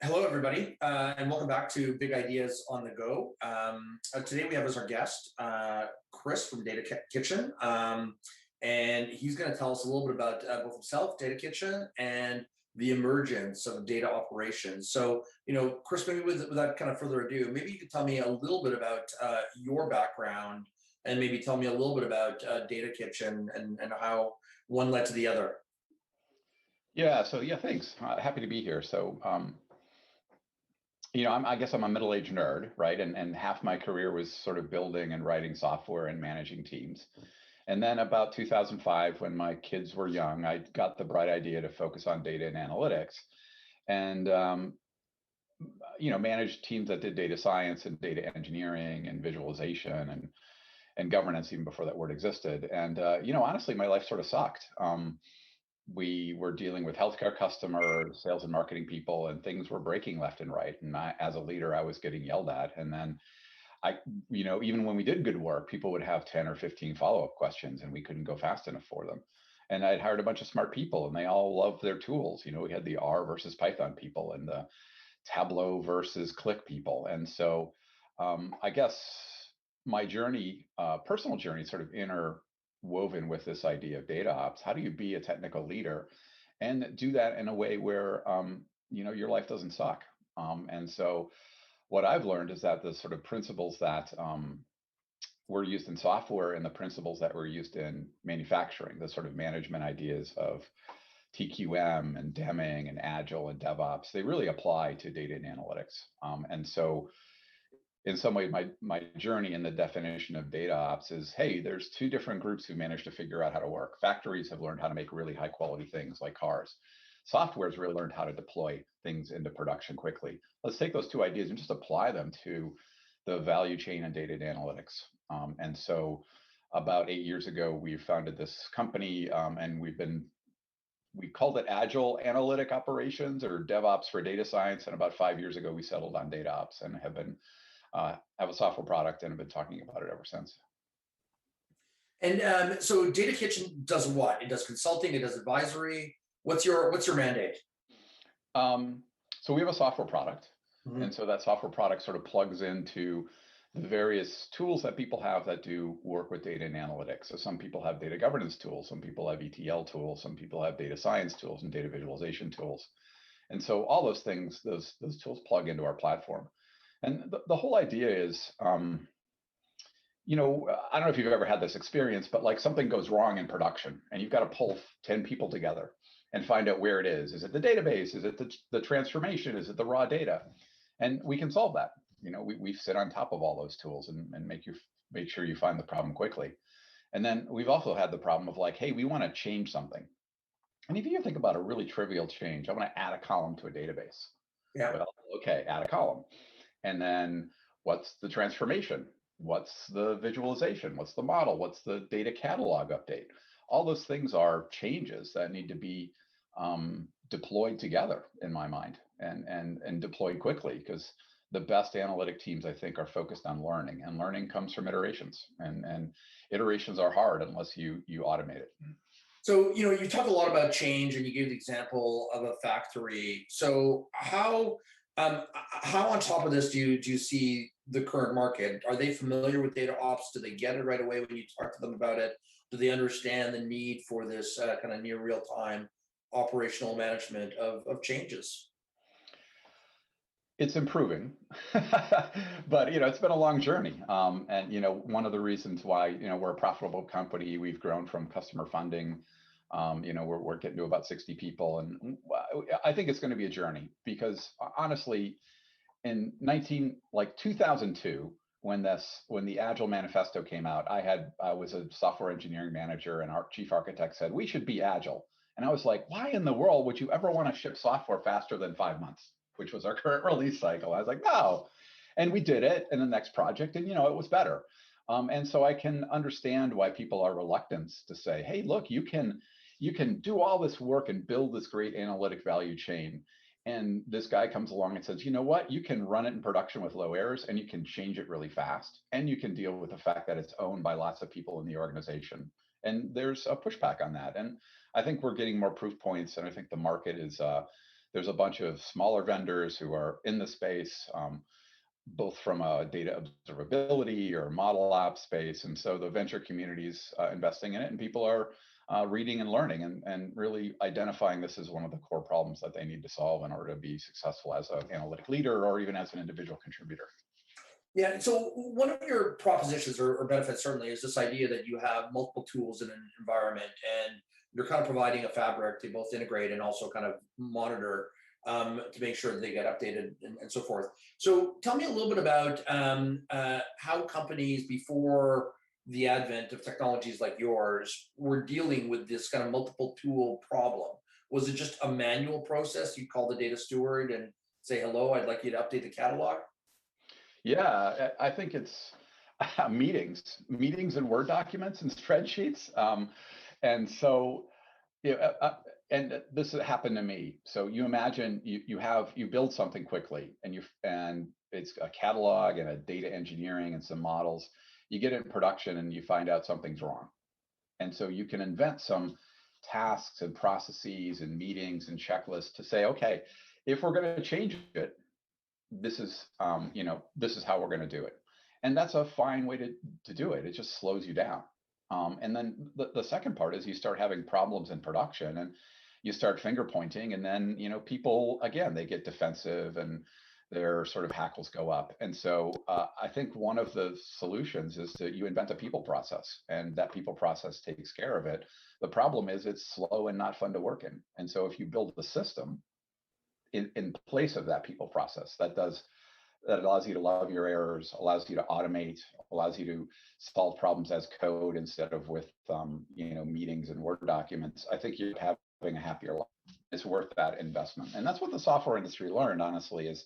Hello, everybody, and welcome back to Big Ideas on the Go. Today we have as our guest Chris from DataKitchen, and he's going to tell us a little bit about both himself, DataKitchen, and the emergence of data operations. So, Chris, maybe without kind of further ado, maybe you could tell me a little bit about your background, and maybe tell me a little bit about DataKitchen and how one led to the other. Yeah, thanks. Happy to be here. I guess I'm a middle-aged nerd, right? And half my career was sort of building and writing software and managing teams. And then about 2005, when my kids were young, I got the bright idea to focus on data and analytics and, managed teams that did data science and data engineering and visualization and governance even before that word existed. And, honestly, my life sort of sucked. We were dealing with healthcare customers, sales and marketing people, and things were breaking left and right. And as a leader, I was getting yelled at. And then even when we did good work, people would have 10 or 15 follow-up questions and we couldn't go fast enough for them. And I'd hired a bunch of smart people and they all loved their tools. We had the R versus Python people and the Tableau versus Click people. And so I guess my journey, personal journey, sort of interwoven with this idea of data ops. How do you be a technical leader and do that in a way where your life doesn't suck? And so what I've learned is that the sort of principles that were used in software and the principles that were used in manufacturing, the sort of management ideas of TQM and Deming and Agile and DevOps, they really apply to data and analytics. And so in some way, my journey in the definition of data ops is, hey, there's two different groups who managed to figure out how to work. Factories have learned how to make really high quality things like cars. Software's really learned how to deploy things into production quickly. Let's take those two ideas and just apply them to the value chain and data and analytics. And so about 8 years ago, we founded this company and we called it Agile Analytic Operations or DevOps for data science. And about 5 years ago, we settled on data ops and have a software product and have been talking about it ever since. And so DataKitchen does what? It does consulting, it does advisory. What's your mandate? So we have a software product. Mm-hmm. And so that software product sort of plugs into the various tools that people have that do work with data and analytics. So some people have data governance tools, some people have ETL tools, some people have data science tools and data visualization tools. And so all those things, those tools plug into our platform. And the whole idea is, I don't know if you've ever had this experience, but like something goes wrong in production and you've got to pull 10 people together and find out where it is. Is it the database? Is it the transformation? Is it the raw data? And we can solve that. We sit on top of all those tools and make sure you find the problem quickly. And then we've also had the problem of like, hey, we want to change something. And if you think about a really trivial change, I want to add a column to a database. Yeah. Well, okay, add a column. And then what's the transformation? What's the visualization? What's the model? What's the data catalog update? All those things are changes that need to be deployed together in my mind and deployed quickly, because the best analytic teams, I think, are focused on learning, and learning comes from iterations, and iterations are hard unless you automate it. So, you talk a lot about change and you gave the example of a factory. So how on top of this do you see the current market? Are they familiar with data ops? Do they get it right away when you talk to them about it? Do they understand the need for this kind of near real-time operational management of changes? It's improving, but it's been a long journey. And one of the reasons why we're a profitable company, we've grown from customer funding. We're getting to about 60 people, and I think it's going to be a journey because honestly, in 2002, when the Agile Manifesto came out, I was a software engineering manager, and our chief architect said we should be agile, and I was like, why in the world would you ever want to ship software faster than 5 months, which was our current release cycle? I was like, no, and we did it in the next project, and it was better. And so I can understand why people are reluctant to say, hey, look, you can do all this work and build this great analytic value chain. And this guy comes along and says, you know what, you can run it in production with low errors and you can change it really fast. And you can deal with the fact that it's owned by lots of people in the organization. And there's a pushback on that. And I think we're getting more proof points. And I think the market is there's a bunch of smaller vendors who are in the space, both from a data observability or model ops space. And so the venture community's investing in it, and people are reading and learning and really identifying this as one of the core problems that they need to solve in order to be successful as an analytic leader or even as an individual contributor. Yeah, so one of your propositions or benefits certainly is this idea that you have multiple tools in an environment, and you're kind of providing a fabric to both integrate and also kind of monitor to make sure that they get updated and so forth. So tell me a little bit about how companies before the advent of technologies like yours were dealing with this kind of multiple tool problem. Was it just a manual process? You call the data steward and say, hello, I'd like you to update the catalog? Yeah, I think it's meetings and Word documents and spreadsheets. And so, and this happened to me. So you imagine you build something quickly, and it's a catalog and a data engineering and some models. You get it in production and you find out something's wrong. And so you can invent some tasks and processes and meetings and checklists to say, okay, if we're going to change it, this is this is how we're going to do it. And that's a fine way to do it. It just slows you down. And then the second part is you start having problems in production and you start finger pointing, and then people, again, they get defensive and their sort of hackles go up. And so I think one of the solutions is that you invent a people process, and that people process takes care of it. The problem is it's slow and not fun to work in. And so if you build the system in place of that people process that allows you to love your errors, allows you to automate, allows you to solve problems as code instead of with meetings and Word documents, I think you're having a happier life. It's worth that investment. And that's what the software industry learned, honestly, is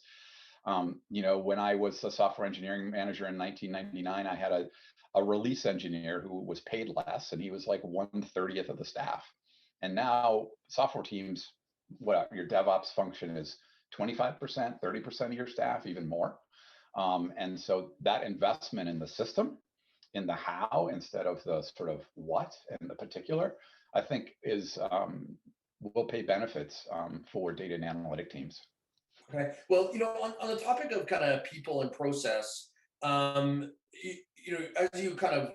when I was a software engineering manager in 1999, I had a release engineer who was paid less, and he was like 1/30th of the staff. And now software teams, what your DevOps function is 25%, 30% of your staff, even more. And so that investment in the system, in the how, instead of the sort of what and the particular, I think will pay benefits for data and analytic teams. Okay. Well, on the topic of kind of people and process, as you kind of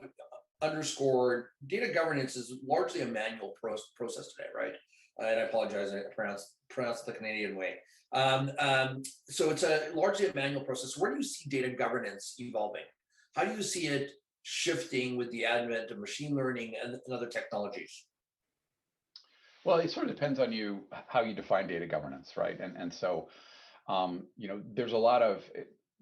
underscored, data governance is largely a manual process today, right? And I apologize, I pronounced the Canadian way. So it's largely a manual process. Where do you see data governance evolving? How do you see it shifting with the advent of machine learning and other technologies? Well, it sort of depends on how you define data governance, right? And so, there's a lot of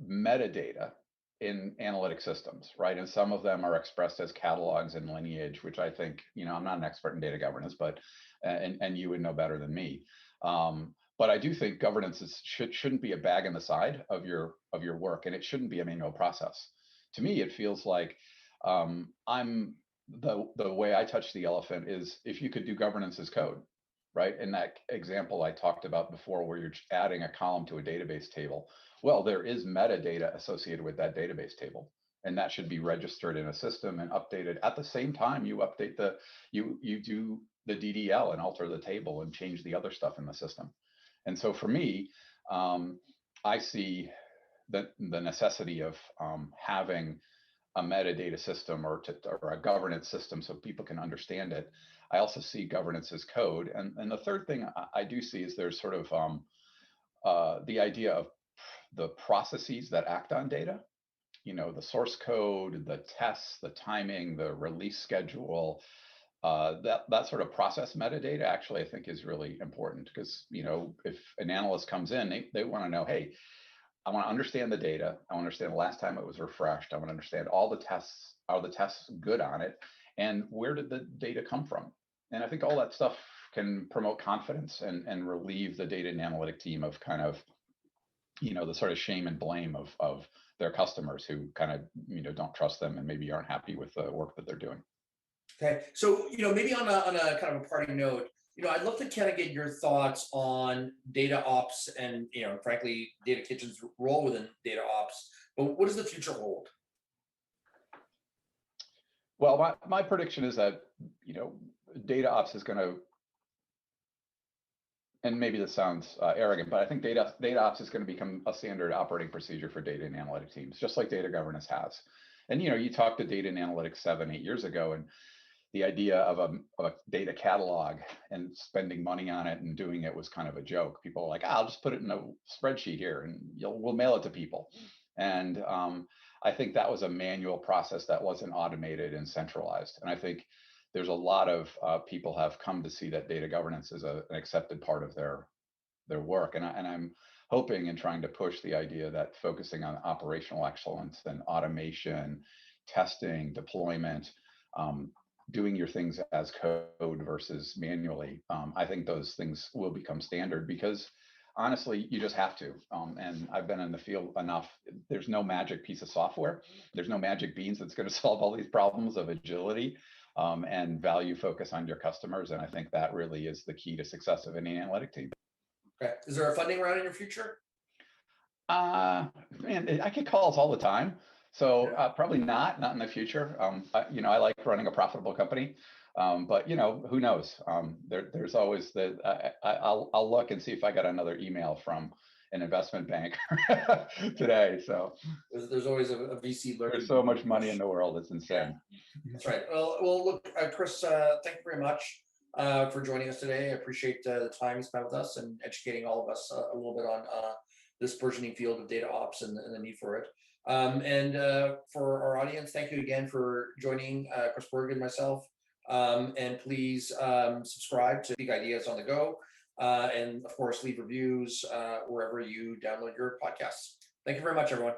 metadata in analytic systems, right? And some of them are expressed as catalogs and lineage, which I think, I'm not an expert in data governance, but and you would know better than me. But I do think governance shouldn't be a bag in the side of your work, and it shouldn't be a manual process. To me, it feels like the way I touch the elephant is if you could do governance as code, right? In that example I talked about before, where you're adding a column to a database table, well, there is metadata associated with that database table, and that should be registered in a system and updated at the same time you update you do the DDL and alter the table and change the other stuff in the system. And so for me, I see the necessity of having a metadata system or a governance system so people can understand it. I also see governance as code. And the third thing I do see is there's sort of the idea of the processes that act on data, the source code, the tests, the timing, the release schedule, that sort of process metadata actually I think is really important, because if an analyst comes in, they want to know, hey, I want to understand the data. I want to understand the last time it was refreshed. I want to understand all the tests. Are the tests good on it? And where did the data come from? And I think all that stuff can promote confidence and relieve the data and analytic team of kind of, the sort of shame and blame of their customers who kind of, don't trust them and maybe aren't happy with the work that they're doing. Okay, so maybe on a kind of a parting note, I'd love to kind of get your thoughts on data ops and frankly, DataKitchen's role within data ops. But what does the future hold? Well, my prediction is that data ops is going to and maybe this sounds arrogant, but I think dataops is going to become a standard operating procedure for data and analytic teams, just like data governance has. And you talked to data and analytics 7-8 years ago, and the idea of a data catalog and spending money on it and doing it was kind of a joke. People were like, I'll just put it in a spreadsheet here and we'll mail it to people. And I think that was a manual process that wasn't automated and centralized. And I think there's a lot of people have come to see that data governance is an accepted part of their work. And I'm hoping and trying to push the idea that focusing on operational excellence and automation, testing, deployment, doing your things as code versus manually, I think those things will become standard because honestly, you just have to. And I've been in the field enough. There's no magic piece of software. There's no magic beans that's going to solve all these problems of agility and value focus on your customers. And I think that really is the key to success of any analytic team. Okay. Is there a funding round in your future? Man, I get calls all the time. So probably not in the future. I like running a profitable company, but who knows? There's always I'll look and see if I got another email from an investment bank today. So there's always a VC lurking. There's so much money in the world; it's insane. Yeah. That's right. Well, look, Chris, thank you very much for joining us today. I appreciate the time you spent with us and educating all of us a little bit on this burgeoning field of data ops and the need for it. And for our audience, thank you again for joining Chris Bergh and myself. And please subscribe to BigIDeas on the go. And of course, leave reviews wherever you download your podcasts. Thank you very much, everyone.